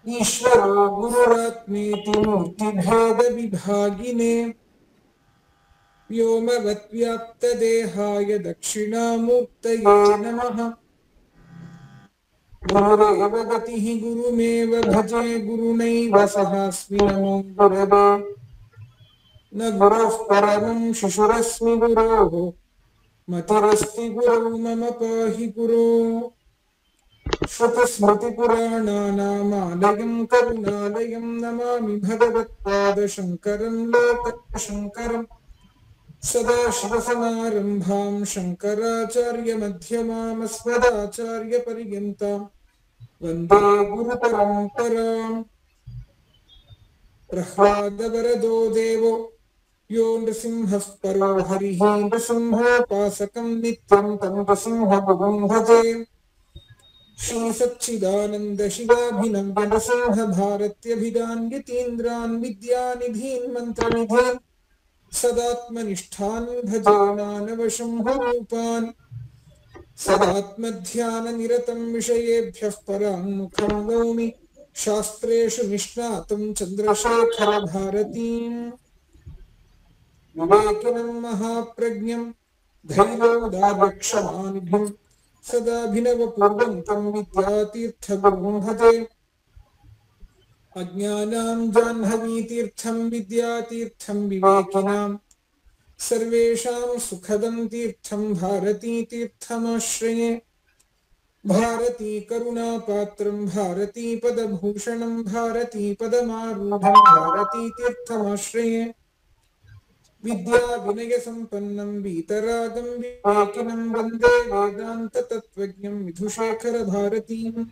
ईश्वरो गुरुरात्मेति मूर्तिभेदविभागिने व्योमवद्व्याप्तदेहाय दक्षिणामूर्तये नमः। गुरुरेव गतिः गुरुमेव भजे गुरुणैव सहास्मि नमो गुरवे। न गुरुः परमं शिशुरस्मि गुरोः मतिरस्ति गुरौ मम पाहि गुरो। श्रुतिस्मृतिपुराणानामालयं करुणालयं नमामि भगवत्पादशङ्करं लोकशङ्करम्। सदाशिवसमारम्भां शङ्कराचार्यमध्यमामस्मदाचार्यपर्यन्तां वन्दे गुरुपरम्पराम्। प्रह्लादवरदो देवो यो नृसिंहः परो हरिः नृसिंहोपासकं नित्यं तं नृसिंहभुवं भजे। श्रीसच्चिदानन्दशिवाभिनव्य नृसिंहभारत्यभिधान् यतीन्द्रान् विद्यानिधीन् मन्त्रनिधीन् सदात्मनिष्ठान् भजे मानवशम्भरूपान्। सदात्मध्याननिरतं विषयेभ्यः पराङ्मुखं नौमि शास्त्रेषु निष्णातं चन्द्रशेखरभारतीम्। विवेकिनं महाप्रज्ञं धैर्योदार्यक्षमानिधिं सदाभिनवकुर्वन्तं विद्यातीर्थगुरुं भजे। अज्ञानां जाह्नवीतीर्थं विद्यातीर्थं विवेकिनां सर्वेषां सुखदं तीर्थं भारतीतीर्थमाश्रये। भारतीकरुणापात्रं भारतीपदभूषणं भारतीपदमारूढं भारतीतीर्थमाश्रये। विद्याविनयसम्पन्नं वीतरागं विवेकिनं वन्दे वेदान्ततत्त्वज्ञं विधुशेखरभारतीम्।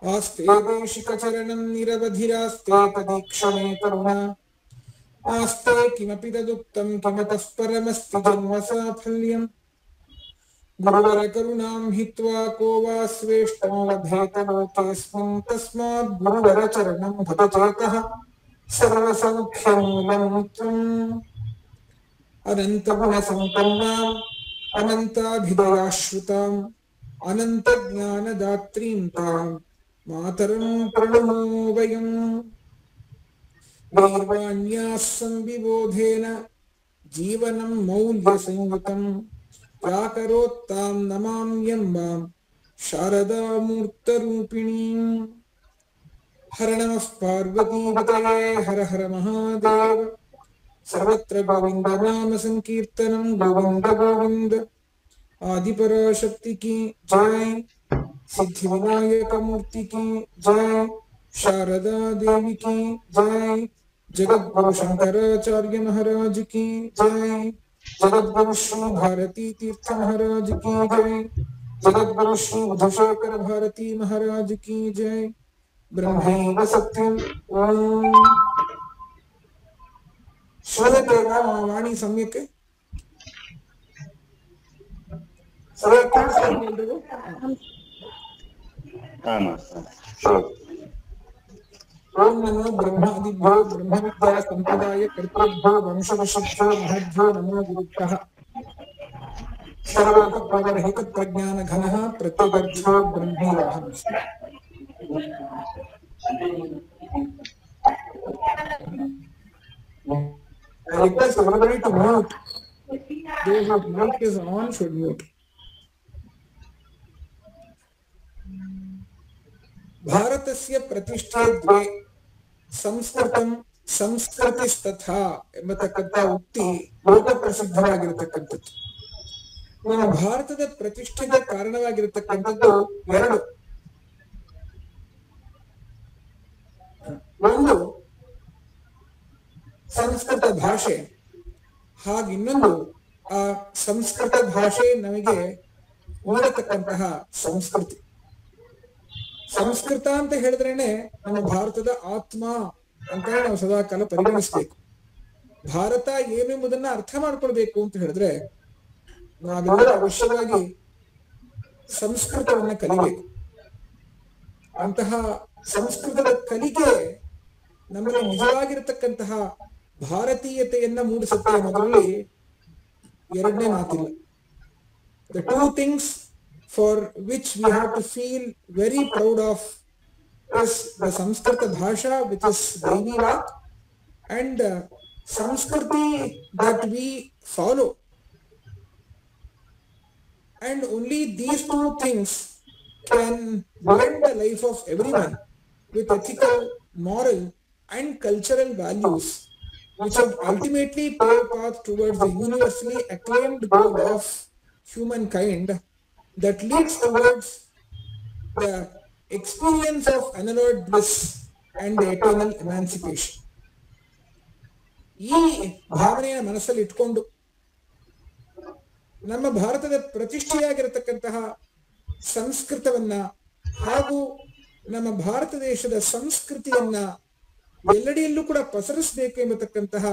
आस्ते देशिकचरणं निरवधिरास्ते तदीक्षणे करुणा आस्ते किमपि तदुक्तं किमतः परमस्ति जन्मसाफल्यम्। गुरुवरकरुणां हित्वा को वा स्वेष्टं लभेत लोकेऽस्मिन् तस्मात् गुरुवरचरणं भजचेतः सर्वसौख्यमूलं त्वम्। अनन्तगुणसम्पन्नाम् अनन्ताभिदयाश्रुताम् अनन्तज्ञानदात्रीं ताम् मातरं प्रणमो वयम्। गीर्वाण्याः संविबोधेन जीवनं मौल्यसंयुतं प्राकरोत्तां नमाम्यम्बां शारदामूर्तरूपिणीम्। हर नमः पार्वतीपतये हर हर महादेव। सर्वत्र गोविन्दनाम संकीर्तनं गोविन्द गोविन्द। आदिपराशक्ति की जय, सिद्धिविनायक मूर्ति की जय, शारदा देवी की जय, जगद्गुरु शंकराचार्य महाराज की जय, जगद्गुरु श्री भारती तीर्थ महाराज की जय, जगद्गुरु श्री विधुशेखर भारती महाराज की जय। ब्रह्मैव सत्यम्। ओम श्रूयते वा मम वाणी सम्यक्? ओम नमो ब्रह्मादिभ्यो ब्रह्मविद्या संप्रदाय कर्तृभ्यो वंशवशेभ्यो महद्भ्यो नमो गुरुभ्यः। सर्वोपप्लवरहित प्रज्ञान घनः प्रत्यगर्थो ब्रह्मैवाहमस्मि। I request everybody to mute. Those whose mic is on should mute. भारतस्य प्रतिष्ठे द्वे ಸಂಸ್ಕೃತಂ ಸಂಸ್ಕೃತಿಸ್ತಥಾ ಎಂಬತಕ್ಕಂಥ ಉಕ್ತಿ ಲೋಕಪ್ರಸಿದ್ಧವಾಗಿರತಕ್ಕಂಥದ್ದು. ನಮ್ಮ ಭಾರತದ ಪ್ರತಿಷ್ಠೆಗೆ ಕಾರಣವಾಗಿರತಕ್ಕಂಥದ್ದು ಎರಡು. ಒಂದು ಸಂಸ್ಕೃತ ಭಾಷೆ, ಹಾಗಿನ್ನೊಂದು ಆ ಸಂಸ್ಕೃತ ಭಾಷೆ ನಮಗೆ ಓದತಕ್ಕಂತಹ ಸಂಸ್ಕೃತಿ. ಸಂಸ್ಕೃತ ಅಂತ ಹೇಳಿದ್ರೇನೆ ನಮ್ಮ ಭಾರತದ ಆತ್ಮ ಅಂತ ನಾವು ಸದಾಕಾಲ ಪರಿಗಣಿಸಬೇಕು. ಭಾರತ ಏನೆಂಬುದನ್ನ ಅರ್ಥ ಮಾಡ್ಕೊಳ್ಬೇಕು ಅಂತ ಹೇಳಿದ್ರೆ ನಾವೆಲ್ಲರೂ ಅವಶ್ಯವಾಗಿ ಸಂಸ್ಕೃತವನ್ನ ಕಲಿಬೇಕು. ಅಂತಹ ಸಂಸ್ಕೃತದ ಕಲಿಕೆ ನಮಗೆ ನಿಜವಾಗಿರತಕ್ಕಂತಹ ಭಾರತೀಯತೆಯನ್ನ ಮೂಡಿಸುತ್ತೆ ಅನ್ನೋದ್ರಲ್ಲಿ ಎರಡನೇ ಮಾತಿಲ್ಲ. The two things for which we have to feel very proud of is the Samskrita Bhasha, which is Devi Vak, and Samskriti that we follow. And only these two things can blend the life of everyone with ethical, moral, and cultural values, which would ultimately pave a path towards the universally acclaimed goal of humankind that leads towards the experience of unalloyed bliss and the eternal emancipation. ಈ ಭಾವನೆಯ ಮನಸ್ಸಲ್ಲಿ ಇಟ್ಕೊಂಡು ನಮ್ಮ ಭಾರತದ ಪ್ರತಿಷ್ಠೆಯಾಗಿರತಕ್ಕಂತಹ ಸಂಸ್ಕೃತವನ್ನ ಹಾಗೂ ನಮ್ಮ ಭಾರತ ದೇಶದ ಸಂಸ್ಕೃತಿಯನ್ನ ಎಲ್ಲೆಡೆಯಲ್ಲೂ ಕೂಡ ಪಸರಿಸಬೇಕು ಎಂಬತಕ್ಕಂತಹ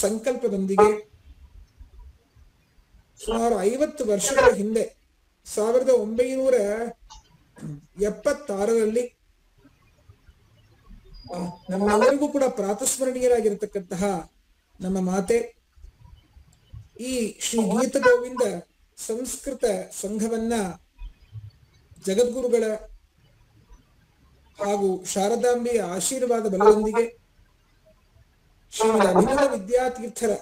ಸಂಕಲ್ಪದೊಂದಿಗೆ ಸುಮಾರು 50 ವರ್ಷಗಳ ಹಿಂದೆ 1976ರಲ್ಲಿ ನಮ್ಮೆಲ್ಲರಿಗೂ ಕೂಡ ಪ್ರಾತಸ್ಮರಣೀಯರಾಗಿರತಕ್ಕಂತಹ ನಮ್ಮ ಮಾತೆ ಈ ಶ್ರೀ ಗೀತ ಗೋವಿಂದ ಸಂಸ್ಕೃತ ಸಂಘವನ್ನ ಜಗದ್ಗುರುಗಳ ಹಾಗೂ ಶಾರದಾಂಬೆಯ ಆಶೀರ್ವಾದ ಬಲದೊಂದಿಗೆ ಶ್ರೀಮದ್ ಅಭಿನವ ವಿದ್ಯಾತೀರ್ಥರ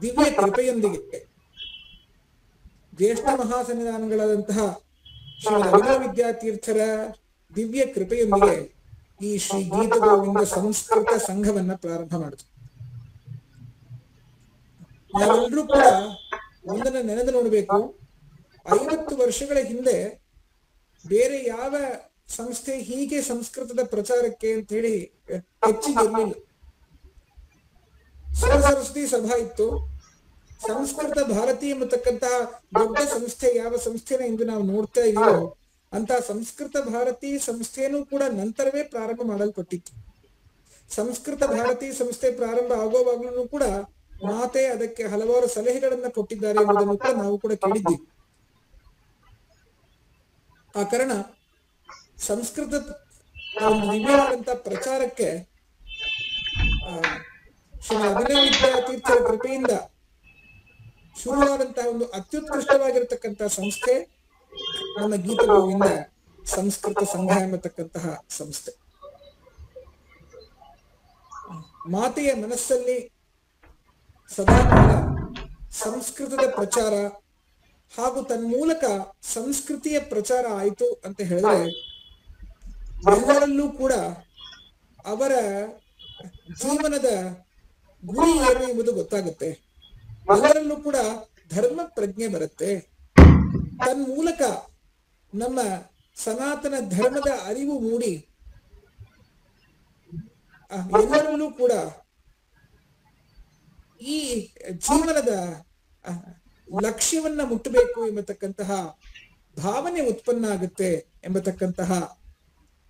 ದಿವ್ಯ ಕೃಪೆಯೊಂದಿಗೆ ಜ್ಯೇಷ್ಠ ಮಹಾಸನ್ನಿಧಾನಗಳಾದಂತಹ ಶ್ರೀಮದ್ ಅಭಿನವ ವಿದ್ಯಾತೀರ್ಥರ ದಿವ್ಯ ಕೃಪೆಯೊಂದಿಗೆ ಈ ಶ್ರೀ ಗೀತ ಗೋವಿಂದ ಸಂಸ್ಕೃತ ಸಂಘವನ್ನ ಪ್ರಾರಂಭ ಮಾಡಿತು. ನಾವೆಲ್ಲರೂ ಕೂಡ ಒಂದನ್ನ ನೆನೆದು ನೋಡಬೇಕು. 50 ವರ್ಷಗಳ ಹಿಂದೆ ಬೇರೆ ಯಾವ ಸಂಸ್ಥೆ ಹೀಗೆ ಸಂಸ್ಕೃತದ ಪ್ರಚಾರಕ್ಕೆ ಅಂತ ಹೇಳಿ ಹೆಚ್ಚಿಗೆ ಇರಲಿಲ್ಲ. ಸರಸ್ವತಿ ಸಭಾ ಇತ್ತು. ಸಂಸ್ಕೃತ ಭಾರತಿ ಎಂಬತಕ್ಕಂತಹ ದೊಡ್ಡ ಸಂಸ್ಥೆ ಯಾವ ಸಂಸ್ಥೆನ ಇಂದು ನಾವು ನೋಡ್ತಾ ಇದೀವೋ ಅಂತ ಸಂಸ್ಕೃತ ಭಾರತಿ ಸಂಸ್ಥೆನೂ ಕೂಡ ನಂತರವೇ ಪ್ರಾರಂಭ ಮಾಡಲ್ಪಟ್ಟಿತ್ತು. ಸಂಸ್ಕೃತ ಭಾರತಿ ಸಂಸ್ಥೆ ಪ್ರಾರಂಭ ಆಗುವಾಗ್ಲೂ ಕೂಡ ಮಾತೆ ಅದಕ್ಕೆ ಹಲವಾರು ಸಲಹೆಗಳನ್ನ ಕೊಟ್ಟಿದ್ದಾರೆ ಎಂಬುದನ್ನು ಕೂಡ ನಾವು ಕೂಡ ಕೇಳಿದ್ದೀವಿ. ಆ ಕಾರಣ ಸಂಸ್ಕೃತ ದಿವ್ಯವಾದಂತಹ ಪ್ರಚಾರಕ್ಕೆ ಶ್ರೀ ಅಭಿನವ ವಿದ್ಯಾತೀರ್ಥರ ಕೃಪೆಯಿಂದ ಶುರುವಾದಂತಹ ಒಂದು ಅತ್ಯುತ್ಕೃಷ್ಟವಾಗಿರತಕ್ಕಂತಹ ಸಂಸ್ಥೆ ನಮ್ಮ ಗೀತ ಗೋವಿಂದ ಸಂಸ್ಕೃತ ಸಂಘ ಎಂಬತಕ್ಕಂತಹ ಸಂಸ್ಥೆ. ಮಾತೆಯ ಮನಸ್ಸಲ್ಲಿ ಸದಾಕಾಲ ಸಂಸ್ಕೃತದ ಪ್ರಚಾರ ಹಾಗೂ ತನ್ಮೂಲಕ ಸಂಸ್ಕೃತಿಯ ಪ್ರಚಾರ ಆಯಿತು ಅಂತ ಹೇಳಿದ್ರೆ ಎಲ್ಲರಲ್ಲೂ ಕೂಡ ಅವರ ಜೀವನದ ಗುರಿ ಏನು ಎಂಬುದು ಗೊತ್ತಾಗುತ್ತೆ. ಎಲ್ಲರಲ್ಲೂ ಕೂಡ ಧರ್ಮ ಪ್ರಜ್ಞೆ ಬರುತ್ತೆ. ತನ್ಮೂಲಕ ನಮ್ಮ ಸನಾತನ ಧರ್ಮದ ಅರಿವು ಮೂಡಿ ಎಲ್ಲರಲ್ಲೂ ಕೂಡ ಈ ಜೀವನದ ಲಕ್ಷ್ಯವನ್ನ ಮುಟ್ಟಬೇಕು ಎಂಬತಕ್ಕಂತಹ ಭಾವನೆ ಉತ್ಪನ್ನ ಆಗುತ್ತೆ ಎಂಬತಕ್ಕಂತಹ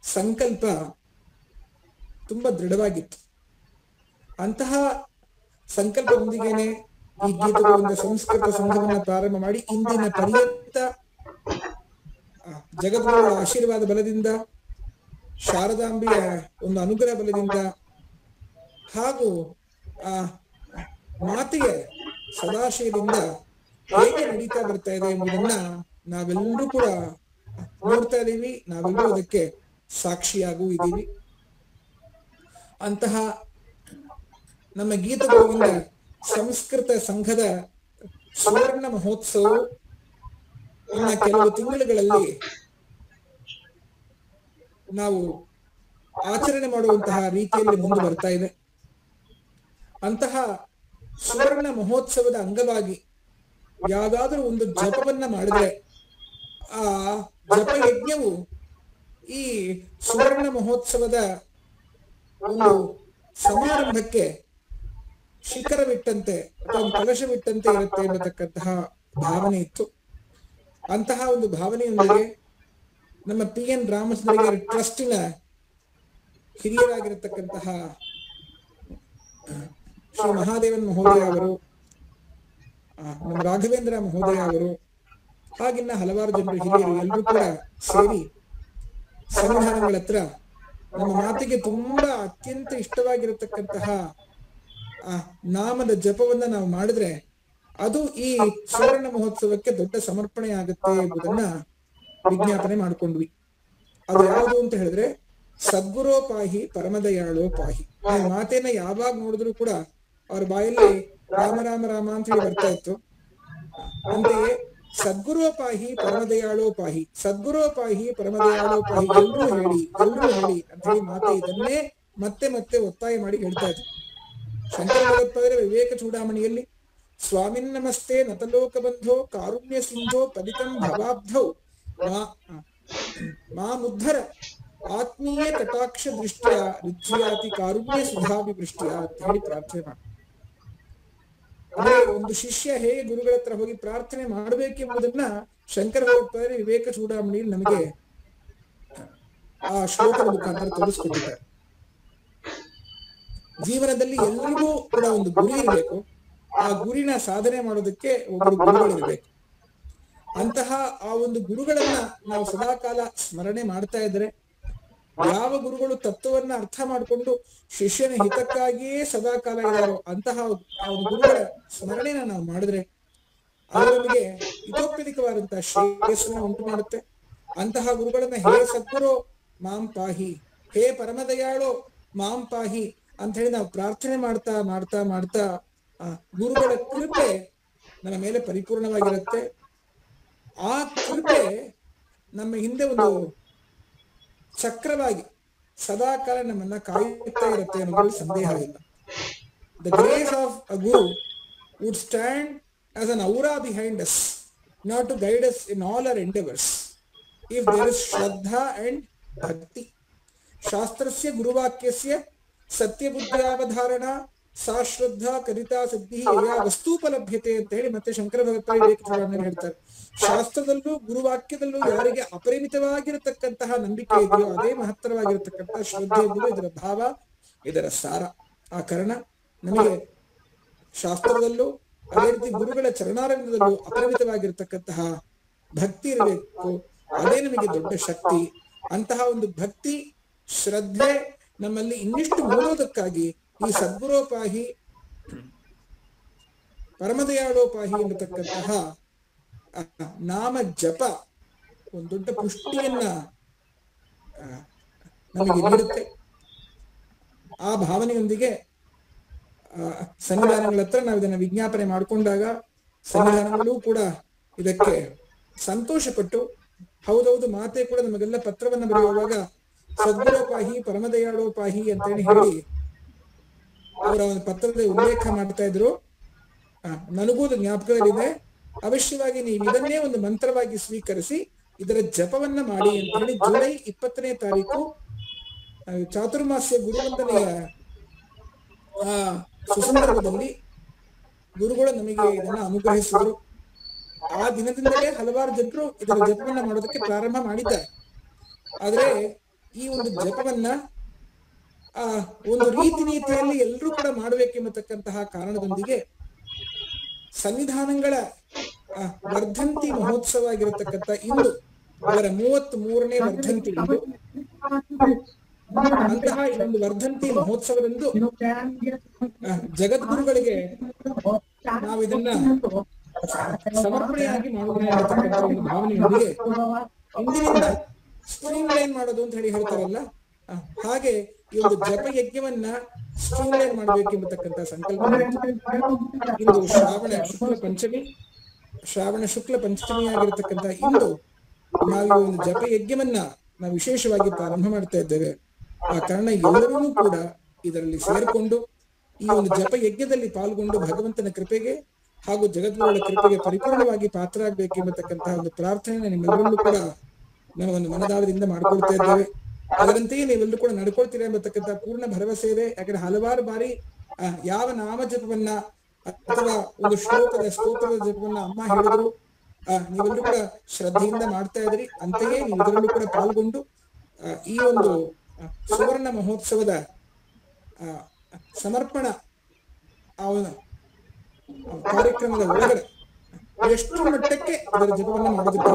ಸಂಕಲ್ಪ ತುಂಬಾ ದೃಢವಾಗಿತ್ತು. ಅಂತಹ ಸಂಕಲ್ಪದೊಂದಿಗೇನೆ ಈ ಗೀತ ಗೋವಿಂದ ಸಂಸ್ಕೃತ ಸಂಘವನ್ನ ಪ್ರಾರಂಭ ಮಾಡಿ ಇಂದಿನ ಪರ್ಯಂತ ಜಗದ್ಗುರುಗಳ ಆಶೀರ್ವಾದ ಬಲದಿಂದ, ಶಾರದಾಂಬೆಯ ಒಂದು ಅನುಗ್ರಹ ಬಲದಿಂದ ಹಾಗೂ ಆ ಮಾತೆಯ ಸದಾಶಯದಿಂದ ಹೇಗೆ ನಡೀತಾ ಬರ್ತಾ ಇದೆ ಎಂಬುದನ್ನ ನಾವೆಲ್ಲರೂ ಕೂಡ ನೋಡ್ತಾ ಇದ್ದೀವಿ. ನಾವೆಲ್ಲರೂ ಅದಕ್ಕೆ ಸಾಕ್ಷಿಯಾಗೂ ಇದ್ದೀವಿ. ಅಂತಹ ನಮ್ಮ ಗೀತ ಗೋವಿಂದ ಸಂಸ್ಕೃತ ಸಂಘದ ಸುವರ್ಣ ಮಹೋತ್ಸವ ಇನ್ನ ಕೆಲವು ತಿಂಗಳುಗಳಲ್ಲಿ ನಾವು ಆಚರಣೆ ಮಾಡುವಂತಹ ರೀತಿಯಲ್ಲಿ ಮುಂದೆ ಬರ್ತಾ ಇದೆ. ಅಂತಹ ಸುವರ್ಣ ಮಹೋತ್ಸವದ ಅಂಗವಾಗಿ ಯಾವ್ದಾದ್ರೂ ಒಂದು ಜಪವನ್ನ ಮಾಡಿದ್ರೆ ಆ ಜಪ ಯಜ್ಞವು ಈ ಸುವರ್ಣ ಮಹೋತ್ಸವದ ಒಂದು ಸಮಾರಂಭಕ್ಕೆ ಶಿಖರವಿಟ್ಟಂತೆ ಅಥವಾ ಒಂದು ಕಲಶವಿಟ್ಟಂತೆ ಇರುತ್ತೆ ಎಂಬತಕ್ಕಂತಹ ಭಾವನೆ ಇತ್ತು. ಅಂತಹ ಒಂದು ಭಾವನೆಯೊಂದಿಗೆ ನಮ್ಮ PN ರಾಮಚಂದ್ರಗಿರಿ ಟ್ರಸ್ಟಿನ ಹಿರಿಯರಾಗಿರತಕ್ಕಂತಹ ಶ್ರೀ ಮಹಾದೇವನ್ ಮಹೋದಯ ಅವರು, ನಮ್ಮ ರಾಘವೇಂದ್ರ ಮಹೋದಯ ಅವರು, ಹಾಗಿನ್ನ ಹಲವಾರು ಜನರು ಹಿರಿಯರು ಎಲ್ಲರೂ ಕೂಡ ಸೇರಿ ಸನ್ನಿಧಾನಗಳ ಹತ್ರ ನಮ್ಮ ಮಾತಿಗೆ ತುಂಬಾ ಅತ್ಯಂತ ಇಷ್ಟವಾಗಿರತಕ್ಕಂತಹ ನಾಮದ ಜಪವನ್ನ ನಾವು ಮಾಡಿದ್ರೆ ಅದು ಈ ಸುವರ್ಣ ಮಹೋತ್ಸವಕ್ಕೆ ದೊಡ್ಡ ಸಮರ್ಪಣೆ ಆಗುತ್ತೆ ಎಂಬುದನ್ನ ವಿಜ್ಞಾಪನೆ ಮಾಡ್ಕೊಂಡ್ವಿ. ಅದು ಯಾವುದು ಅಂತ ಹೇಳಿದ್ರೆ ಸದ್ಗುರೋಪಾಹಿ ಪರಮದಯಾಳೋಪಾಹಿ. ಈ ಮಾತೇನ ಯಾವಾಗ ನೋಡಿದ್ರು ಕೂಡ ಅವ್ರ ಬಾಯಲ್ಲಿ ರಾಮ ರಾಮ ರಾಮ ಅಂತ ಹೇಳಿ ಬರ್ತಾ ಇತ್ತು. ಅಂತೆಯೇ ಸದ್ಗುರೋಪಾಹಿ ಪರಮದಯಾಳೋಪಾಹಿ, ಸದ್ಗುರೋಪಾಹಿ ಪರಮದಯಾಳೋಪಾಹಿ ಎಲ್ರೂ ಹೇಳಿ ಅಂತ ಹೇಳಿ ಮಾತೆ ಇದನ್ನೇ ಮತ್ತೆ ಮತ್ತೆ ಒತ್ತಾಯ ಮಾಡಿ ಹೇಳ್ತಾ ಇದ್ರು. ಶಂಕರ ಭಗವತ್ಪಾದರ ವಿವೇಕ ಚೂಡಾಮಣಿಯಲ್ಲಿ ಸ್ವಾಮಿನ್ ನಮಸ್ತೆ ನತಲೋಕ ಬಂಧೋ ಕಾರುಣ್ಯ ಸಿಂಧೋ ಪದಿತಂ ಭವಾಬ್ಧೌ ಮಾಮುದ್ಧರ ಆತ್ಮೀಯ ಕಟಾಕ್ಷ ದೃಷ್ಟಿಯ ರುಚ್ಯಾತಿ ಕಾರುಣ್ಯ ಸುಧಾಭಿವೃಷ್ಟಿಯ ಅಂತ ಹೇಳಿ ಪ್ರಾರ್ಥನೆ ಮಾಡಿ. ಅಂದ್ರೆ ಒಂದು ಶಿಷ್ಯ ಹೇಗೆ ಗುರುಗಳ ಹತ್ರ ಹೋಗಿ ಪ್ರಾರ್ಥನೆ ಮಾಡಬೇಕೆಂಬುದನ್ನ ಶಂಕರ ಭಗವತ್ಪಾದರ ವಿವೇಕ ಚೂಡಾಮಣಿಯಲ್ಲಿ ನಮಗೆ ಆ ಶ್ಲೋಕದ ಮುಖಾಂತರ ತೋರಿಸ್ಕೊಟ್ಟಿದ್ದಾರೆ. ಜೀವನದಲ್ಲಿ ಎಲ್ರಿಗೂ ಕೂಡ ಒಂದು ಗುರಿ ಇರಬೇಕು. ಆ ಗುರಿನ ಸಾಧನೆ ಮಾಡೋದಕ್ಕೆ ಒಬ್ಬರು ಗುರುಗಳಿರ್ಬೇಕು. ಅಂತಹ ಆ ಒಂದು ಗುರುಗಳನ್ನ ನಾವು ಸದಾಕಾಲ ಸ್ಮರಣೆ ಮಾಡ್ತಾ ಇದ್ರೆ, ಯಾವ ಗುರುಗಳು ತತ್ವವನ್ನ ಅರ್ಥ ಮಾಡಿಕೊಂಡು ಶಿಷ್ಯನ ಹಿತಕ್ಕಾಗಿಯೇ ಸದಾಕಾಲ ಇದ್ದಾರೋ ಅಂತಹ ಆ ಒಂದು ಗುರುಗಳ ಸ್ಮರಣೆನ ನಾವು ಮಾಡಿದ್ರೆ ಅದು ನಮಗೆ ಇತೋಪ್ಯಧಿಕವಾದಂತಹ ಶ್ರೇಯಸ್ಸನ್ನ ಉಂಟು ಮಾಡುತ್ತೆ. ಅಂತಹ ಗುರುಗಳನ್ನ ಹೇ ಸದ್ಗುರು ಮಾಂ ಪಾಹಿ, ಹೇ ಪರಮದಯಾಳೋ ಮಾಂ ಪಾಹಿ ಅಂತ ಹೇಳಿ ನಾವು ಪ್ರಾರ್ಥನೆ ಮಾಡ್ತಾ ಮಾಡ್ತಾ ಮಾಡ್ತಾ ಆ ಗುರುಗಳ ಕೃಪೆ ನನ್ನ ಮೇಲೆ ಪರಿಪೂರ್ಣವಾಗಿರುತ್ತೆ. ಆ ಕೃಪೆ ನಮ್ಮ ಹಿಂದೆ ಒಂದು ಚಕ್ರವಾಗಿ ಸದಾಕಾಲ ನಮ್ಮನ್ನ ಕಾಯುತ್ತಾ ಇರುತ್ತೆ ಅನ್ನೋದ್ರಲ್ಲಿ ಸಂದೇಹ ಇಲ್ಲ. The grace of a guru would stand as an aura behind us, not to guide us in all our endeavors, if there is Shraddha and Bhakti. Shastrasya Guruvakyasya Satyabuddhyavadharana ಸಾ ಶ್ರದ್ಧಾ ಕರಿತಾ ಸಿದ್ಧಿ ಯಾ ವಸ್ತೂಪಲಭ್ಯತೆ ಅಂತ ಹೇಳಿ ಮತ್ತೆ ಶಂಕರ ಭಗವತ್ಪಾದ ವಿವೇಕ ಚೂಡಾಮಣಿ ಹೇಳ್ತಾರೆ. ಶಾಸ್ತ್ರದಲ್ಲೂ ಗುರುವಾಕ್ಯದಲ್ಲೂ ಯಾರಿಗೆ ಅಪರಿಮಿತವಾಗಿರತಕ್ಕಂತಹ ನಂಬಿಕೆ ಇದೆಯೋ ಅದೇ ಮಹತ್ತರವಾಗಿರತಕ್ಕಂತಹ ಶ್ರದ್ಧೆ ಎಂಬುದು ಇದರ ಭಾವ, ಇದರ ಸಾರ. ಆ ಕಾರಣ ನಮಗೆ ಶಾಸ್ತ್ರದಲ್ಲೂ ಅದೇ ರೀತಿ ಗುರುಗಳ ಚರಣಾರವಿಂದದಲ್ಲೂ ಅಪರಿಮಿತವಾಗಿರತಕ್ಕಂತಹ ಭಕ್ತಿ ಇರಬೇಕು. ಅದೇ ನಮಗೆ ದೊಡ್ಡ ಶಕ್ತಿ. ಅಂತಹ ಒಂದು ಭಕ್ತಿ ಶ್ರದ್ಧೆ ನಮ್ಮಲ್ಲಿ ಇನ್ನಿಷ್ಟು ಮೂಡೋದಕ್ಕಾಗಿ ಈ ಸದ್ಗುರೋಪಾಹಿ ಪರಮದಯಾಳೋಪಾಹಿ ಎಂಬತಕ್ಕಂತಹ ನಾಮ ಜಪ ಒಂದು ದೊಡ್ಡ ಪುಷ್ಟಿಯನ್ನ ನಮಗೆ ನೀಡುತ್ತೆ. ಆ ಭಾವನೆಯೊಂದಿಗೆ ಸನ್ನಿಧಾನಗಳ ಹತ್ರ ನಾವು ಇದನ್ನ ವಿಜ್ಞಾಪನೆ ಮಾಡಿಕೊಂಡಾಗ ಸನ್ನಿಧಾನಗಳು ಕೂಡ ಇದಕ್ಕೆ ಸಂತೋಷಪಟ್ಟು ಹೌದೌದು ಮಾತೆ ಕೂಡ ನಮಗೆಲ್ಲ ಪತ್ರವನ್ನ ಬರೆಯುವಾಗ ಸದ್ಗುರೋಪಾಹಿ ಪರಮದಯಾಳೋಪಾಹಿ ಅಂತ ಹೇಳಿ ಅವರ ಒಂದು ಪತ್ರದ ಉಲ್ಲೇಖ ಮಾಡ್ತಾ ಇದ್ರು. ನನಗೂ ಜ್ಞಾಪಕದಲ್ಲಿದೆ. ಅವಶ್ಯವಾಗಿ ನೀವು ಇದನ್ನೇ ಒಂದು ಮಂತ್ರವಾಗಿ ಸ್ವೀಕರಿಸಿ ಇದರ ಜಪವನ್ನ ಮಾಡಿ ಅಂತ ಹೇಳಿ ಜುಲೈ 20ನೇ ತಾರೀಕು ಚಾತುರ್ಮಾಸ್ಯ ಗುರುವಂದನೆಯ ಸುಸಂದರ್ಭದಲ್ಲಿ ಗುರುಗಳು ನಮಗೆ ಇದನ್ನ ಅನುಗ್ರಹಿಸಿದರು. ಆ ದಿನದಿಂದಲೇ ಹಲವಾರು ಜನರು ಇದರ ಜಪವನ್ನ ಮಾಡೋದಕ್ಕೆ ಪ್ರಾರಂಭ ಮಾಡಿದ್ದಾರೆ. ಆದ್ರೆ ಈ ಒಂದು ಜಪವನ್ನ ಒಂದು ರೀತಿ ನೀತಿಯಲ್ಲಿ ಎಲ್ಲರೂ ಕೂಡ ಮಾಡಬೇಕೆಂಬತಕ್ಕಂತಹ ಕಾರಣದೊಂದಿಗೆ ಸನ್ನಿಧಾನಗಳ ವರ್ಧಂತಿ ಮಹೋತ್ಸವ ಆಗಿರತಕ್ಕಂಥ ಇಂದು ಅವರ 33ನೇ ವರ್ಧಂತಿ ಇಂದು. ಅಂತಹ ಒಂದು ವರ್ಧಂತಿ ಮಹೋತ್ಸವದಂದು ಜಗದ್ಗುರುಗಳಿಗೆ ನಾವು ಇದನ್ನ ಸಮರ್ಪಣೆಯಾಗಿ ಮಾಡೋಣ ಅನ್ನತಕ್ಕಂಥ ಒಂದು ಭಾವನೆಯೊಂದಿಗೆ ಇಂದಿನಿಂದ ಸ್ಟ್ರೀಮ್ಲೈನ್ ಮಾಡೋದು ಅಂತ ಹೇಳಿ ಹೇಳ್ತಾರಲ್ಲ, ಹಾಗೆ ಈ ಒಂದು ಜಪ ಯಜ್ಞವನ್ನ ಸ್ಟ್ರೀಮ್ಲೈನ್ ಮಾಡಬೇಕೆಂಬತಕ್ಕಂಥ ಸಂಕಲ್ಪ. ಇಂದು ಶ್ರಾವಣ ಶುಕ್ಲ ಪಂಚಮಿ ಆಗಿರತಕ್ಕಂಥ ಇಂದು ನಾವು ಒಂದು ಜಪ ಯಜ್ಞವನ್ನ ನಾವು ವಿಶೇಷವಾಗಿ ಪ್ರಾರಂಭ ಮಾಡ್ತಾ ಇದ್ದೇವೆ. ಆ ಕಾರಣ ಎಲ್ಲರೂ ಕೂಡ ಇದರಲ್ಲಿ ಸೇರಿಕೊಂಡು ಈ ಒಂದು ಜಪ ಯಜ್ಞದಲ್ಲಿ ಪಾಲ್ಗೊಂಡು ಭಗವಂತನ ಕೃಪೆಗೆ ಹಾಗೂ ಜಗದ್ಗುರುಗಳ ಕೃಪೆಗೆ ಪರಿಪೂರ್ಣವಾಗಿ ಪಾತ್ರರಾಗಬೇಕೆಂಬತಕ್ಕಂತಹ ಒಂದು ಪ್ರಾರ್ಥನೆಯನ್ನು ನಿಮ್ಮೆಲ್ಲರಲ್ಲೂ ಕೂಡ ನಾವು ಒಂದು ಮನದಾಳದಿಂದ ಮಾಡ್ಕೊಳ್ತಾ ಇದ್ದೇವೆ. ಅದರಂತೆಯೇ ನೀವೆಲ್ಲರೂ ಕೂಡ ನಡ್ಕೊಳ್ತೀರಾ ಎಂಬತಕ್ಕಂಥ ಪೂರ್ಣ ಭರವಸೆ ಇದೆ. ಯಾಕಂದ್ರೆ ಹಲವಾರು ಬಾರಿ ಯಾವ ನಾಮ ಜಪವನ್ನ ಅಥವಾ ಒಂದು ಸ್ತೋತ್ರದ ಜಪವನ್ನ ಅಮ್ಮ ಹೇಳಿದ್ರು, ನೀವೆಲ್ಲರೂ ಕೂಡ ಶ್ರದ್ಧೆಯಿಂದ ಮಾಡ್ತಾ ಇದ್ರಿ. ಅಂತೆಯೇ ನೀವು ಇದರಲ್ಲೂ ಕೂಡ ಪಾಲ್ಗೊಂಡು ಈ ಒಂದು ಸುವರ್ಣ ಮಹೋತ್ಸವದ ಸಮರ್ಪಣಾ ಕಾರ್ಯಕ್ರಮದ ಒಳಗಡೆ ಎಷ್ಟು ಮಟ್ಟಕ್ಕೆ ಅದರ ಜಪವನ್ನ ಮಾಡೋದಕ್ಕೆ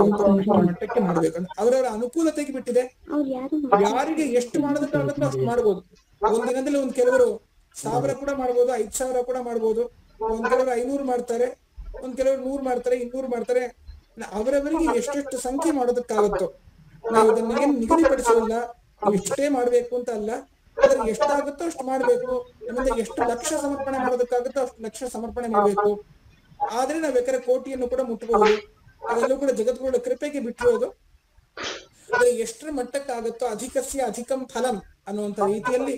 ಮಟ್ಟಕ್ಕೆ ಮಾಡ್ಬೇಕು ಅಂತ ಅವರವರ ಅನುಕೂಲತೆಗೆ ಬಿಟ್ಟಿದೆ. ಯಾರಿಗೆ ಎಷ್ಟು ಮಾಡೋದಕ್ಕಾಗುತ್ತೋ ಅಷ್ಟು ಮಾಡ್ಬೋದು. ಒಂದ್ ದಿನದಲ್ಲಿ ಒಂದ್ ಕೆಲವರು 1000 ಕೂಡ ಮಾಡ್ಬೋದು, 5000 ಕೂಡ ಮಾಡ್ಬೋದು. ಒಂದ್ ಕೆಲವರು 500 ಮಾಡ್ತಾರೆ, ಒಂದ್ ಕೆಲವರು 100 ಮಾಡ್ತಾರೆ, 200 ಮಾಡ್ತಾರೆ. ಅವರವರಿಗೆ ಎಷ್ಟೆಷ್ಟು ಸಂಖ್ಯೆ ಮಾಡೋದಕ್ಕಾಗುತ್ತೋ, ನಾವು ಇದನ್ನ ಏನು ನಿಗದಿಪಡಿಸೋಲ್ಲ, ನೀವು ಇಷ್ಟೇ ಮಾಡ್ಬೇಕು ಅಂತ ಅಲ್ಲ, ಆದ್ರೆ ಎಷ್ಟಾಗುತ್ತೋ ಅಷ್ಟು ಮಾಡ್ಬೇಕು. ನಮ್ಮಿಂದ ಎಷ್ಟು ಲಕ್ಷ ಸಮರ್ಪಣೆ ಮಾಡೋದಕ್ಕಾಗುತ್ತೋ ಅಷ್ಟು ಲಕ್ಷ ಸಮರ್ಪಣೆ ಮಾಡ್ಬೇಕು. ಆದ್ರೆ ನಾವ್ ಬೇಕಾದ್ರೆ ಕೋಟಿಯನ್ನು ಕೂಡ ಮುಟ್ಟಬಹುದು. ಅದೆಲ್ಲೂ ಕೂಡ ಜಗದ್ಗುರುಗಳ ಕೃಪೆಗೆ ಬಿಟ್ಟಿರೋದು. ಆದ್ರೆ ಎಷ್ಟರ ಮಟ್ಟಕ್ಕಾಗುತ್ತೋ ಅಧಿಕಸ್ಯ ಅಧಿಕಂ ಫಲಂ ಅನ್ನುವಂತ ರೀತಿಯಲ್ಲಿ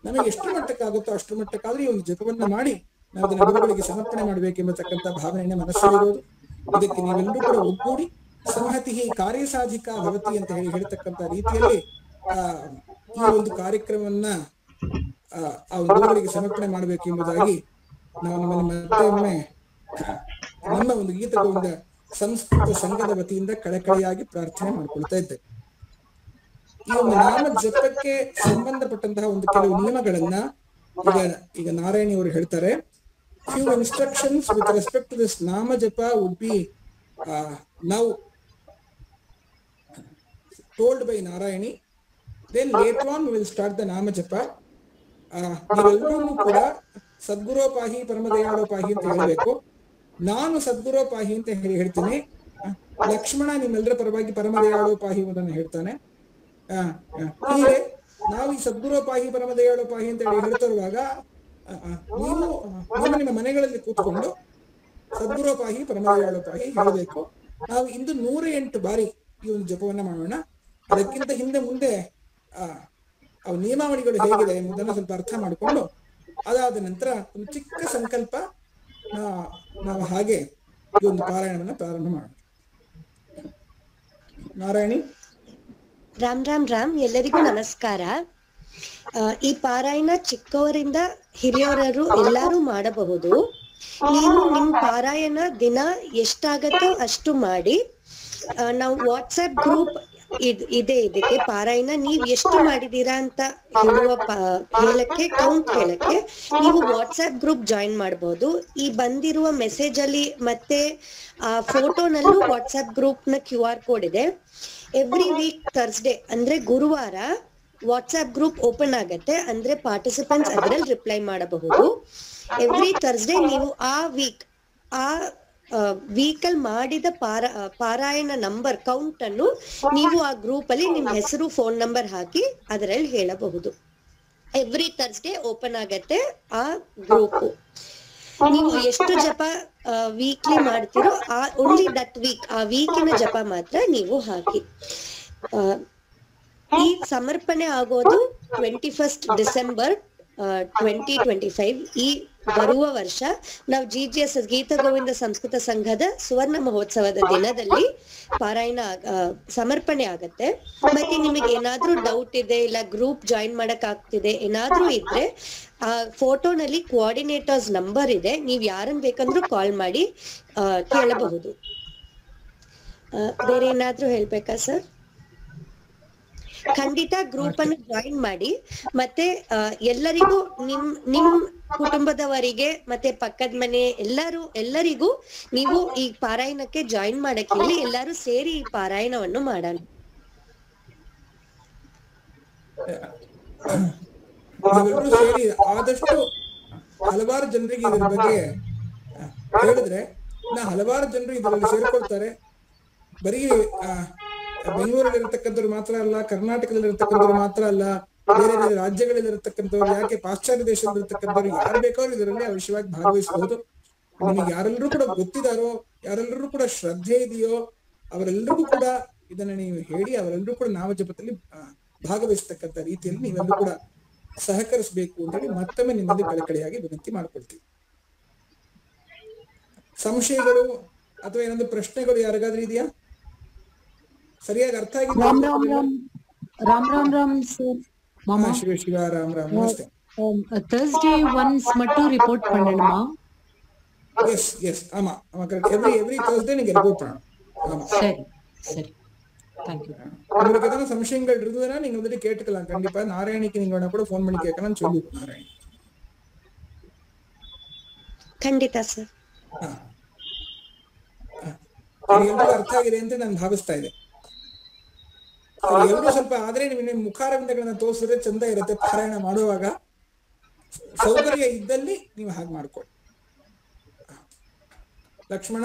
ನಮಗೆ ಎಷ್ಟು ಮಟ್ಟಕ್ಕಾಗುತ್ತೋ ಅಷ್ಟರ ಮಟ್ಟಕ್ಕಾದ್ರೆ ಈ ಒಂದು ಜಪವನ್ನ ಮಾಡಿ ನಾವು ಅದನ್ನ ಗುರುಗಳಿಗೆ ಸಮರ್ಪಣೆ ಮಾಡಬೇಕೆಂಬತಕ್ಕಂಥ ಭಾವನೆಯನ್ನ ಮನಸ್ಸಲ್ಲಿರೋದು. ಇದಕ್ಕೆ ನೀವೆಲ್ಲರೂ ಕೂಡ ಒಗ್ಗೂಡಿ ಸಂಹತಿ ಕಾರ್ಯಸಾಧಿಕ ಭವತಿ ಅಂತ ಹೇಳ್ತಕ್ಕಂಥ ರೀತಿಯಲ್ಲಿ ಈ ಒಂದು ಕಾರ್ಯಕ್ರಮವನ್ನ ಆ ಗುರುಗಳಿಗೆ ಸಮರ್ಪಣೆ ಮಾಡಬೇಕು ಎಂಬುದಾಗಿ ನಾವು ನಿಮ್ಮಲ್ಲಿ ಮತ್ತೆ ಒಮ್ಮೆ ನಮ್ಮ ಒಂದು ಗೀತಗೋವಿಂದ ಸಂಸ್ಕೃತ ಸಂಘದ ವತಿಯಿಂದ ಕಳಕಳಿಯಾಗಿ ಪ್ರಾರ್ಥನೆ ಮಾಡ್ಕೊಳ್ತಾ ಇದ್ದೇವೆ. ಈ ಒಂದು ನಾಮ ಜಪಕ್ಕೆ ಸಂಬಂಧಪಟ್ಟಂತಹ ಒಂದು ಕೆಲವು ನಿಯಮಗಳನ್ನ ಈಗ ನಾರಾಯಣಿ ಅವರು ಹೇಳ್ತಾರೆ. Few instructions with respect to this nama japa would be now told by Narayani. Then later on we will start the nama japa. ನೀವೆಲ್ಲರೂ ಕೂಡ ಸದ್ಗುರೋಪಾಹಿ ಪರಮದಯಾಳೋಪಾಹಿ ಅಂತ ಹೇಳಬೇಕು. ನಾನು ಸದ್ಗುರೋಪಾಹಿ ಅಂತ ಹೇಳ್ತೀನಿ. ಲಕ್ಷ್ಮಣ ನಿಮ್ಮೆಲ್ಲರ ಪರವಾಗಿ ಪರಮದಯಾಳೋಪಾಹಿ ಎಂಬುದನ್ನು ಹೇಳ್ತಾನೆ. ಹೀಗೆ ನಾವು ಈ ಸದ್ಗುರೋಪಾಹಿ ಪರಮದಯಾಳೋಪಾಹಿ ಅಂತ ಹೇಳಿ ಹೇಳ್ತಿರುವಾಗ ನೀವು ನಿಮ್ಮ ಮನೆಗಳಲ್ಲಿ ಕೂತ್ಕೊಂಡು ಸದ್ಗುರೋಪಾಹಿ ಪರಮದಯಾಳೋಪಾಹಿ ಹೇಳಬೇಕು. ನಾವು ಇಂದು 108 ಬಾರಿ ಈ ಒಂದು ಜಪವನ್ನ ಮಾಡೋಣ. ಅದಕ್ಕಿಂತ ಹಿಂದೆ ಮುಂದೆ ಅವು ನಿಯಮಾವಳಿಗಳು ಹೇಗಿದೆ ಎಂಬುದನ್ನು ಸ್ವಲ್ಪ ಅರ್ಥ ಮಾಡಿಕೊಂಡು ಅದಾದ ನಂತರ ಒಂದು ಚಿಕ್ಕ ಸಂಕಲ್ಪ ನಾವು ಹಾಗೆ ಈ ಒಂದು ಪಾರಾಯಣವನ್ನು ಪ್ರಾರಂಭ ಮಾಡೋಣ. ನಾರಾಯಣಿ. ರಾಮ್ ರಾಮ್ ರಾಮ್. ಎಲ್ಲರಿಗೂ ನಮಸ್ಕಾರ. ಈ ಪಾರಾಯಣ ಚಿಕ್ಕವರಿಂದ ಹಿರಿಯವರು ಎಲ್ಲರೂ ಮಾಡಬಹುದು. ನೀವು ನಿಮ್ ಪಾರಾಯಣ ದಿನ ಎಷ್ಟಾಗತ್ತೋ ಅಷ್ಟು ಮಾಡಿ. ನಾವು ವಾಟ್ಸ್ಆಪ್ ಗ್ರೂಪ್ ಇದೆ ಇದಕ್ಕೆ. ಪಾರಾಯಣ ನೀವ್ ಎಷ್ಟು ಮಾಡಿದೀರಾ ಅಂತ ಹೇಳಕ್ಕೆ ಕೌಂಟ್ ಹೇಳಕ್ಕೆ ನೀವು ವಾಟ್ಸ್ಆಪ್ ಗ್ರೂಪ್ ಜಾಯಿನ್ ಮಾಡಬಹುದು. ಈ ಬಂದಿರುವ ಮೆಸೇಜ್ ಅಲ್ಲಿ ಮತ್ತೆ ಫೋಟೋನಲ್ಲೂ ವಾಟ್ಸ್ಆಪ್ ಗ್ರೂಪ್ ನ QR ಕೋಡ್ ಇದೆ. ಎವ್ರಿ ವೀಕ್ ಥರ್ಸ್ಡೇ ಅಂದ್ರೆ ಗುರುವಾರ ವಾಟ್ಸ್ಆಪ್ ಗ್ರೂಪ್ ಓಪನ್ ಆಗತ್ತೆ. ಅಂದ್ರೆ ಪಾರ್ಟಿಸಿಪೆಂಟ್ಸ್ ಅದರಲ್ಲಿ ರಿಪ್ಲೈ ಮಾಡಬಹುದು. ಎವ್ರಿ ಥರ್ಸ್ಡೇ ನೀವು ಆ ವೀಕಲ್ ಮಾಡಿದ ಪಾರಾಯಣ ನಂಬರ್ ಕೌಂಟ್ ಅನ್ನು ನೀವು ಆ ಗ್ರೂಪ್ ಅಲ್ಲಿ ನಿಮ್ ಹೆಸರು ಫೋನ್ ನಂಬರ್ ಹಾಕಿ ಅದರಲ್ಲಿ ಹೇಳಬಹುದು. ಎವ್ರಿ ಥರ್ಸ್ಡೇ ಓಪನ್ ಆಗತ್ತೆ ಆ ಗ್ರೂಪ್. ನೀವು ಎಷ್ಟು ಜಪ ವೀಕ್ಲಿ ಮಾಡ್ತಿರೋ ಓನ್ಲಿ ದಟ್ ವೀಕ್ ಆ ವೀಕಿನ ಜಪ ಮಾತ್ರ ನೀವು ಹಾಕಿ. ಈ ಸಮರ್ಪಣೆ ಆಗೋದು 21 ಡಿಸೆಂಬರ್ 2025. ಈ ಬರುವ ವರ್ಷ ನಾವು GGS ಗೀತ ಗೋವಿಂದ ಸಂಸ್ಕೃತ ಸಂಘದ ಸುವರ್ಣ ಮಹೋತ್ಸವದ ದಿನದಲ್ಲಿ ಪಾರಾಯಣ ಸಮರ್ಪಣೆ ಆಗತ್ತೆ. ಮತ್ತೆ ನಿಮಗೆ ಏನಾದ್ರೂ ಡೌಟ್ ಇದೆ, ಇಲ್ಲ ಗ್ರೂಪ್ ಜಾಯಿನ್ ಮಾಡಕ್ ಆಗ್ತಿದೆ ಏನಾದ್ರೂ ಇದ್ರೆ ಆ ಫೋಟೋನಲ್ಲಿ ಕೋಆರ್ಡಿನೇಟರ್ಸ್ ನಂಬರ್ ಇದೆ. ನೀವ್ ಯಾರನ್ನ ಬೇಕಂದ್ರೂ ಕಾಲ್ ಮಾಡಿ ಕೇಳಬಹುದು. ಬೇರೆ ಏನಾದ್ರೂ ಹೇಳ್ಬೇಕಾ ಸರ್? ಖಂಡಿತ ಗ್ರೂಪ್ ಅನ್ನು ಜಾಯಿನ್ ಮಾಡಿ. ಮತ್ತೆ ಎಲ್ಲರಿಗೂ ನಿಮ್ ಕುಟುಂಬದವರಿಗೆ ಮತ್ತೆ ಪಕ್ಕದ ಮನೆ ಎಲ್ಲರಿಗೂ ನೀವು ಈ ಪಾರಾಯಣಕ್ಕೆ ಜಾಯಿನ್ ಮಾಡಕ್ಕೆ ಹೇಳಿ. ಎಲ್ಲರೂ ಸೇರಿ ಈ ಪಾರಾಯಣವನ್ನು ಮಾಡೋಣ. ನಾವೆಲ್ಲರೂ ಸೇರಿ ಆದಷ್ಟು ಹಲವಾರು ಜನರಿಗೆ ಇದ್ರ ಬಗ್ಗೆ ಹೇಳಿದ್ರೆ ಹಲವಾರು ಜನರು ಇದರಲ್ಲಿ ಸೇರ್ಕೊಳ್ತಾರೆ. ಬರೀ ಬೆಂಗಳೂರಲ್ಲಿ ಇರತಕ್ಕಂಥವ್ರು ಮಾತ್ರ ಅಲ್ಲ, ಕರ್ನಾಟಕದಲ್ಲಿ ಇರತಕ್ಕಂಥವ್ರು ಮಾತ್ರ ಅಲ್ಲ, ಬೇರೆ ಬೇರೆ ರಾಜ್ಯಗಳಲ್ಲಿ ಇರತಕ್ಕಂಥವ್ರು, ಯಾಕೆ ಪಾಶ್ಚಾತ್ಯ ದೇಶದಲ್ಲಿ ಇರತಕ್ಕಂಥವ್ರು ಯಾರು ಬೇಕಾದ್ರೂ ಇದರಲ್ಲಿ ಅವಶ್ಯವಾಗಿ ಭಾಗವಹಿಸಬಹುದು. ನಿಮಗೆ ಯಾರೆಲ್ಲರೂ ಕೂಡ ಗೊತ್ತಿದಾರೋ, ಯಾರೆಲ್ಲರೂ ಕೂಡ ಶ್ರದ್ಧೆ ಇದೆಯೋ ಅವರೆಲ್ಲರಿಗೂ ಕೂಡ ಇದನ್ನ ನೀವು ಹೇಳಿ ಅವರೆಲ್ಲರೂ ಕೂಡ ನಾಮ ಜಪದಲ್ಲಿ ಭಾಗವಹಿಸ್ತಕ್ಕಂಥ ರೀತಿಯಲ್ಲಿ ನೀವೆಲ್ಲರೂ ಕೂಡ ಸಹಕರಿಸಬೇಕು ಅಂತ ಹೇಳಿ ಮತ್ತೊಮ್ಮೆ ನಿಮ್ಮಲ್ಲಿ ಕಳಕಳಿಯಾಗಿ ವಿನಂತಿ ಮಾಡ್ಕೊಳ್ತೀವಿ. ಸಂಶಯಗಳು ಅಥವಾ ಏನಾದ್ರು ಪ್ರಶ್ನೆಗಳು ಯಾರಿಗಾದ್ರೂ ಇದೆಯಾ? ಸರಿಯಾಗಿ ಅರ್ಥ ಆಗಿದೆ? ರಾಮ್ ರಾಮ್ ರಾಮ್ ಸರ್. மாமா ಶಿವ ಶಿವ ರಾಮ್ ರಾಮ್. ನಮಸ್ತೆ. Thursday once மட்டும் ரிப்போர்ட் பண்ணணுமா? எஸ் ஆமா ஆமா கரெக்ட். எவ்ரி Thursday நீங்க ரிப்போர்ட் பண்ணணும். ஆமா சரி சரி. Thank you. உங்களுக்கு ஏதாவது சம்சயங்கள் இருந்ததுன்னா நீங்க வந்துட்டு கேட்டுக்கலாம். கண்டிப்பா நாராயணிக்கு நீங்க வேணா கூட ஃபோன் பண்ணி கேட்கலாம்னு சொல்லிருக்கோம். நாராயணி ಖಂಡಿತ ಸರ್. ಎಲ್ಲರಿಗೂ ಅರ್ಥ ಆಗಿದೆ ಅಂತ ನಾನು ಭಾವಿಸ್ತಾ ಇದ್ದೆ. ಎಲ್ಲರೂ ಸ್ವಲ್ಪ ಆದ್ರೆ ನಿಮ್ಮ ಮುಖಾರವಿಂದಗಳನ್ನ ತೋರಿಸಿದ್ರೆ ಚಂದ ಇರುತ್ತೆ. ಪಾರಾಯಣ ಮಾಡುವಾಗ ಸೌಕರ್ಯ ಇದ್ದಲ್ಲಿ ನೀವು ಹಾಗೆ ಮಾಡ್ಕೊಳ್ಳಿ. ಲಕ್ಷ್ಮಣ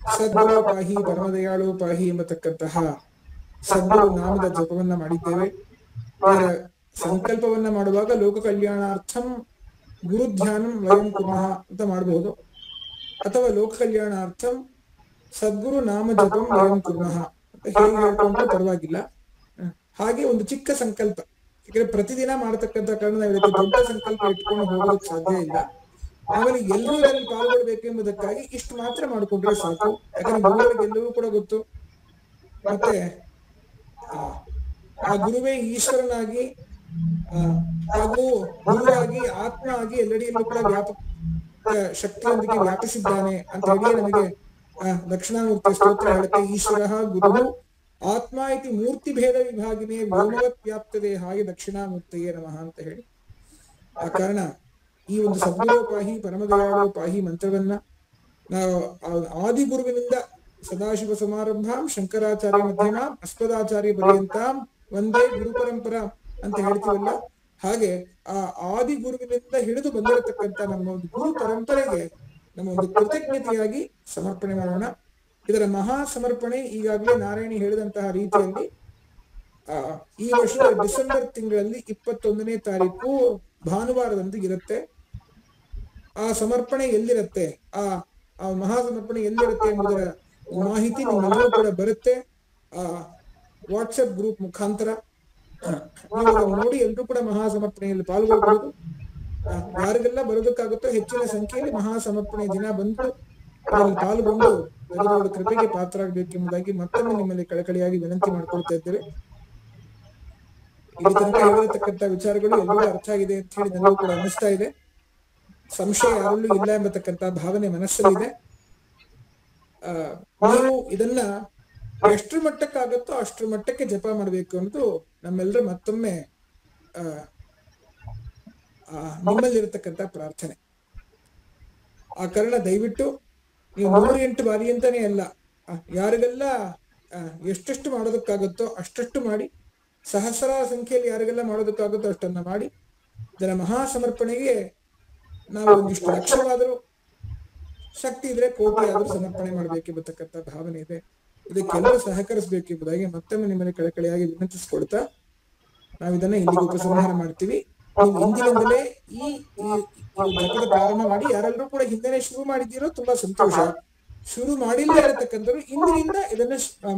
ಸದ್ಗುರು ಪಾಹಿ ಪರಮದಯಾಳು ಪಾಹಿ ಎಂಬತಕ್ಕಂತಹ ಸದ್ಗುರು ನಾಮದ ಜಪವನ್ನ ಮಾಡಿದ್ದೇವೆ. ಇದರ ಸಂಕಲ್ಪವನ್ನ ಮಾಡುವಾಗ ಲೋಕ ಕಲ್ಯಾಣಾರ್ಥಂ ಗುರು ಧ್ಯಾನಂ ವಯಂ ಕುರ್ಮಃ ಅಂತ ಮಾಡಬಹುದು, ಅಥವಾ ಲೋಕ ಕಲ್ಯಾಣಾರ್ಥಂ ಸದ್ಗುರು ನಾಮ ಜಪಂ ವಯಂ ಕುರ್ಮಃ ಅಂತ ಹೇಗೆ ಹೇಳ್ಕೊಂಡ್ರೆ ಪರವಾಗಿಲ್ಲ. ಹಾಗೆ ಒಂದು ಚಿಕ್ಕ ಸಂಕಲ್ಪ, ಯಾಕಂದ್ರೆ ಪ್ರತಿದಿನ ಮಾಡತಕ್ಕಂಥ ಕಾರಣ ನಾವು ಇದಕ್ಕೆ ದೊಡ್ಡ ಸಂಕಲ್ಪ ಇಟ್ಕೊಂಡು ಹೋಗೋದಕ್ಕೆ ಸಾಧ್ಯ ಇಲ್ಲ. ಆಮೇಲೆ ಎಲ್ಲರೂ ಇದರಲ್ಲಿ ಪಾಲ್ಗೊಳ್ಬೇಕು ಎಂಬುದಕ್ಕಾಗಿ ಇಷ್ಟು ಮಾತ್ರ ಮಾಡಿಕೊಂಡ್ರೆ ಸಾಕು. ಯಾಕಂದ್ರೆ ಗುರುಗಳಿಗೆ ಎಲ್ಲರೂ ಕೂಡ ಗೊತ್ತು, ಮತ್ತೆ ಆ ಗುರುವೇ ಈಶ್ವರನಾಗಿ ಹಾಗೂ ಗುರುವಾಗಿ ಆತ್ಮ ಆಗಿ ಎಲ್ಲೆಡೆಯಲ್ಲೂ ಕೂಡ ವ್ಯಾಪಕ ಶಕ್ತಿಯೊಂದಿಗೆ ವ್ಯಾಪಿಸಿದ್ದಾನೆ ಅಂತ ಹೇಳಿ ನಮಗೆ ದಕ್ಷಿಣಾಮೂರ್ತಿ ಸ್ತೋತ್ರ ಹೇಳುತ್ತೆ. ಈಶ್ವರ ಗುರು ಆತ್ಮ ಇತಿ ಮೂರ್ತಿ ಭೇದ ವಿಭಾಗಿನೇ ವ್ಯೋಮವತ್ ವ್ಯಾಪ್ತದೆ ಹಾಗೆ ದಕ್ಷಿಣಾಮೂರ್ತಿಯೇ ನಮಃ ಅಂತ ಹೇಳಿ. ಆ ಕಾರಣ ಈ ಒಂದು ಸದ್ಗುರು ಪಾಹಿ ಪರಮದಯಾಳು ಪಾಹಿ ಮಂತ್ರವನ್ನ ನಾವು ಆದಿ ಗುರುವಿನಿಂದ ಸದಾಶಿವ ಸಮಾರಂಭಾಂ ಶಂಕರಾಚಾರ್ಯ ಮಧ್ಯಮಾಂ ಅಸ್ಮದಾಚಾರ್ಯ ಪರ್ಯಂತಾಂ ಒಂದೇ ಗುರು ಪರಂಪರಾ ಅಂತ ಹೇಳ್ತೀವಲ್ಲ, ಹಾಗೆ ಆ ಆದಿ ಗುರುವಿನಿಂದ ಹಿಡಿದು ಬಂದಿರತಕ್ಕಂತ ನಮ್ಮ ಒಂದು ಗುರು ಪರಂಪರೆಗೆ ನಮ್ಮ ಒಂದು ಕೃತಜ್ಞತೆಯಾಗಿ ಸಮರ್ಪಣೆ ಮಾಡೋಣ. ಇದರ ಮಹಾ ಸಮರ್ಪಣೆ ಈಗಾಗಲೇ ನಾರಾಯಣಿ ಹೇಳಿದಂತಹ ರೀತಿಯಲ್ಲಿ ಈ ವರ್ಷದ ಡಿಸೆಂಬರ್ ತಿಂಗಳಲ್ಲಿ 21ನೇ ತಾರೀಕು ಭಾನುವಾರದಂದು ಇರುತ್ತೆ. ಆ ಸಮರ್ಪಣೆ ಎಲ್ಲಿರುತ್ತೆ, ಆ ಮಹಾ ಸಮರ್ಪಣೆ ಎಲ್ಲಿರುತ್ತೆ ಎಂಬುದರ ಮಾಹಿತಿ ನಿಮ್ಮೆಲ್ಲರೂ ಕೂಡ ಬರುತ್ತೆ ಆ ವಾಟ್ಸ್ಆಪ್ ಗ್ರೂಪ್ ಮುಖಾಂತರ. ನೀವು ನೋಡಿ ಎಲ್ಲರೂ ಕೂಡ ಮಹಾ ಸಮರ್ಪಣೆಯಲ್ಲಿ ಪಾಲ್ಗೊಳ್ಬಹುದು. ಯಾರಿಗೆಲ್ಲ ಬರೋದಕ್ಕಾಗುತ್ತೋ ಹೆಚ್ಚಿನ ಸಂಖ್ಯೆಯಲ್ಲಿ ಮಹಾ ಸಮರ್ಪಣೆ ದಿನ ಬಂದು ಅದರಲ್ಲಿ ಪಾಲ್ಗೊಂಡು ದೈವದ ಕೃಪೆಗೆ ಪಾತ್ರರಾಗಬೇಕೆಂಬುದಾಗಿ ಮತ್ತೊಮ್ಮೆ ನಿಮ್ಮಲ್ಲಿ ಕಳಕಳಿಯಾಗಿ ವಿನಂತಿ ಮಾಡ್ಕೊಳ್ತಾ ಇದ್ದೇವೆ. ಇಲ್ಲಿ ತನಕ ಹೇಳಿರತಕ್ಕಂಥ ವಿಚಾರಗಳು ಎಲ್ಲರೂ ಅರ್ಥ ಆಗಿದೆ ಅಂತ ಹೇಳಿ ನನಗೂ ಕೂಡ ಅನ್ನಿಸ್ತಾ ಇದೆ. ಸಂಶಯ ಯಾರಲ್ಲೂ ಇಲ್ಲ ಎಂಬತಕ್ಕಂಥ ಭಾವನೆ ಮನಸ್ಸಲ್ಲಿದೆ. ನೀವು ಇದನ್ನ ಎಷ್ಟರ ಮಟ್ಟಕ್ಕಾಗತ್ತೋ ಅಷ್ಟರ ಮಟ್ಟಕ್ಕೆ ಜಪ ಮಾಡಬೇಕು ಅನ್ನೋದು ನಮ್ಮೆಲ್ಲರ ಮತ್ತೊಮ್ಮೆ ನಿಮ್ಮಲ್ಲಿರತಕ್ಕಂಥ ಪ್ರಾರ್ಥನೆ. ಆ ಕಾರಣ ದಯವಿಟ್ಟು ನೀವು 108 ಬಾರಿ ಅಂತಾನೆ ಅಲ್ಲ, ಯಾರಿಗೆಲ್ಲ ಎಷ್ಟೆಷ್ಟು ಮಾಡೋದಕ್ಕಾಗುತ್ತೋ ಅಷ್ಟಷ್ಟು ಮಾಡಿ, ಸಹಸ್ರ ಸಂಖ್ಯೆಯಲ್ಲಿ ಯಾರಿಗೆಲ್ಲ ಮಾಡೋದಕ್ಕಾಗುತ್ತೋ ಅಷ್ಟನ್ನ ಮಾಡಿ, ಇದರ ಮಹಾ ಸಮರ್ಪಣೆಗೆ ನಾವು ಒಂದಿಷ್ಟು ಲಕ್ಷವಾದರೂ ಶಕ್ತಿ ಇದ್ರೆ ಕೋಟಿ ಆದರೂ ಸಮರ್ಪಣೆ ಮಾಡಬೇಕೆಂಬತಕ್ಕಂಥ ಭಾವನೆ ಇದೆ. ಇದಕ್ಕೆಲ್ಲರೂ ಸಹಕರಿಸಬೇಕೆಂಬುದಾಗಿ ಮತ್ತೊಮ್ಮೆ ನಿಮ್ಮಲ್ಲಿ ಕಳಕಳಿಯಾಗಿ ವಿನಂತಿಸಿಕೊಳ್ತಾ ನಾವು ಇದನ್ನ ಇಲ್ಲಿಗೆ ಉಪಸಂಹಾರ ಮಾಡ್ತೀವಿ. ನೀವು ಹಿಂದಿನಿಂದಲೇ ಈ ಜಪದ ಪ್ರಾರಂಭ ಮಾಡಿ, ಯಾರೆಲ್ಲರೂ ಕೂಡ ಹಿಂದೆನೆ ಶುರು ಮಾಡಿದ್ದೀರೋ ತುಂಬಾ ಸಂತೋಷ. ಶುರು ಮಾಡಿಲ್ಲ ಇರತಕ್ಕಂಥವ್ರು ಇಂದಿನಿಂದ ಇದನ್ನ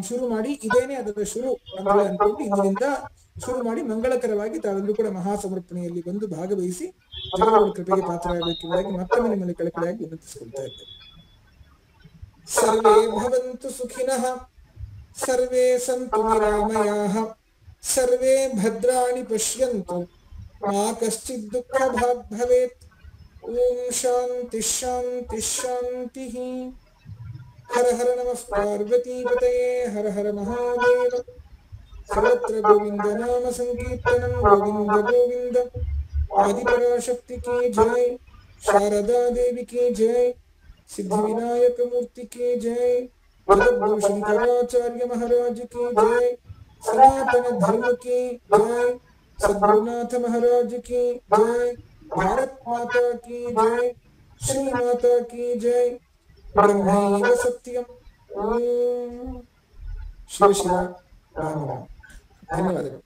ಶುರು ಮಾಡಿ, ಇದೇನೆ ಅದರ ಶುರು ಅಂತ ಅನ್ಕೊಂಡು ಇಂದಿನಿಂದ ಶುರು ಮಾಡಿ ಮಂಗಳಕರವಾಗಿ ತಾವೆಲ್ಲರೂ ಕೂಡ ಮಹಾ ಸಮರ್ಪಣೆಯಲ್ಲಿ ಬಂದು ಭಾಗವಹಿಸಿ ಜಗದ ಕೃಪೆಗೆ ಪಾತ್ರರಾಗಬೇಕೆಂಬುದಾಗಿ ಮತ್ತೊಮ್ಮೆ ನಿಮ್ಮಲ್ಲಿ ಕಳಕಳಿಯಾಗಿ ವಿನಂತಿಸಿಕೊಳ್ತಾ ಇದ್ದೇವೆ. ಸರ್ವೇ ಭವಂತು ಸುಖಿನಃ, ಸರ್ವೇ ಸಂತು ನಿರಾಮಯಾಃ, ಸರ್ವೇ ಭದ್ರಾಣಿ ಪಶ್ಯಂತು, ಮಾ ಕಶ್ಚಿತ್ ದುಃಖ ಭಾಗ್ ಭವೇತ್. ಓಂ ಶಾಂತಿ ಶಾಂತಿ ಶಾಂತಿ. ಹರ ಹರ ನಮಃ ಪಾರ್ವತೀ ಪತಯೇ ಹರ ಹರ ಮಹಾದೇವ. ಸರ್ವತ್ರ ಗೋವಿಂದ ನಾಮ ಸಂಕೀರ್ತನಂ ಗೋವಿಂದ ಗೋವಿಂದ. ಆದಿಪರಾಶಕ್ತಿ ಕಿ ಜೈ, ಶಾರದಾ ದೇವಿ ಕಿ ಜೈ, सिद्धिविनायक मूर्ति की जय, जगद्गुरु शंकराचार्य महाराज की जय, सनातन धर्म की जय, सद्गुरुनाथ महाराज की जय, भारत माता की जय, श्री माता की जय. ब्रह्मैव सत्यम. शिव शिव राम राम. धन्यवादಗಳು.